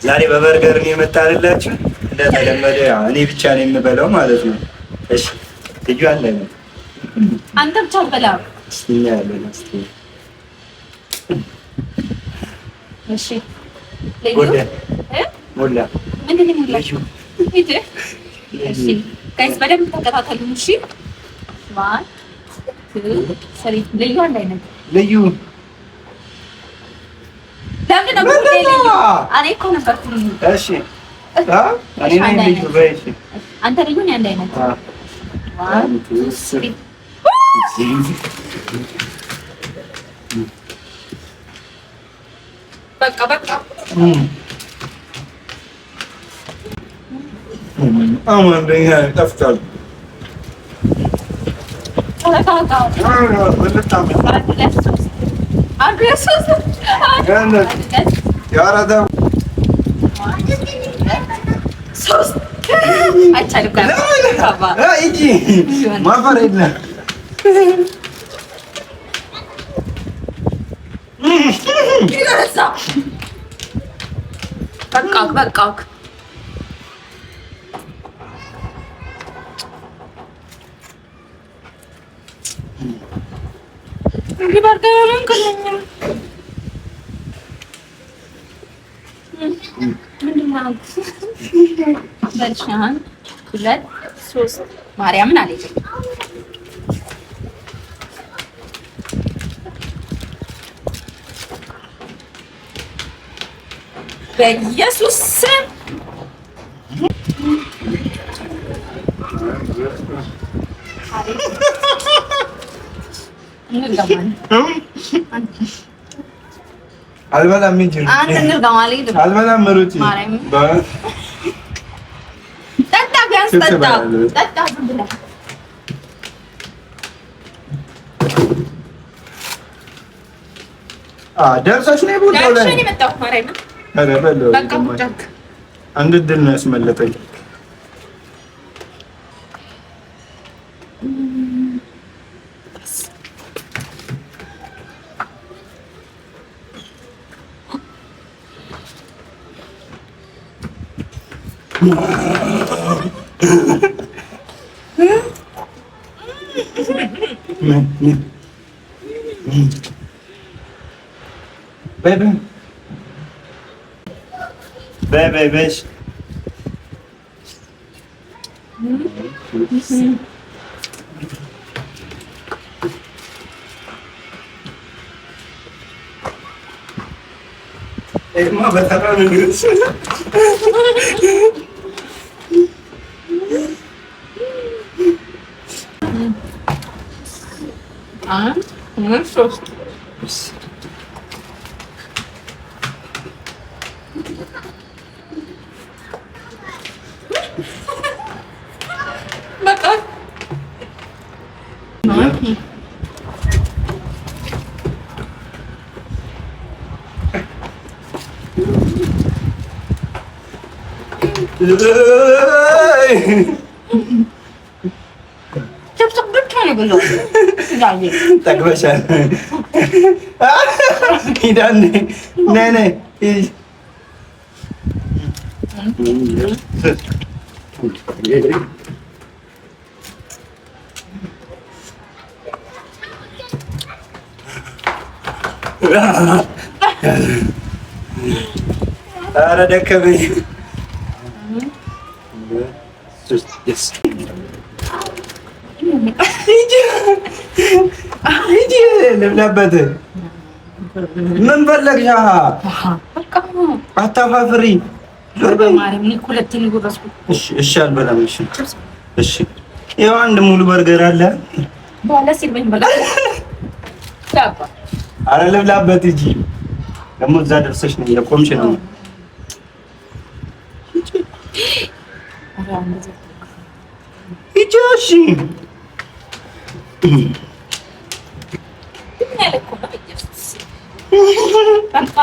ዛሬ በበርገር ነው የመጣልላችሁ። እንደተለመደ እኔ ብቻ ነው የምበላው ማለት ነው። እሺ ልጁ አለ ነው አንተ ብቻ በላ። እስቲ ያለው እስቲ እሺ ልዩ ሞላ ምንድን ነው ሞላችሁ? እሺ ጋይስ በደንብ ተከታተሉ። እሺ 1 2 3 ልዩ አንድ አይነት ልዩ ለምን ነው ልዩ? እኔ እኮ ነበርኩ ልዩ። እሺ እኔ ነኝ ልዩ። በይ አንተ ልዩ ነኝ አንድ አይነት 1 2 3 በቃ አንደኛ ጠፍቷል። ማፈር የለም በቃ እንግዲህ ባርገረን ከለኝም ምንድነው በልሻን 2 3 ማርያምን አለች። በኢየሱስ ስም አልበላም እንጂ አልበላም። ምሩት ጠጣ፣ ቢያንስ ጠጣ ዝም ብለህ ደርሰሽ ነው ቦታው ላይ አንድ ድል ነው ያስመለጠኝ። በይ እማ በተራ ነው ሶስት ጠግበሻል። ሂዳን ነይ ኧረ ደከመኝ። ሂጂ ልብላበት። ምን ፈለግሽ? አታፋፍሪ። እሺ አልበላም። እሺ ይኸው አንድ ሙሉ በርገር አለ። ኧረ ልብላበት። ሂጂ ደግሞ እዛ ደርሰሽ ነው የቆምሽ ነው። ሂጂ እሺ በቃ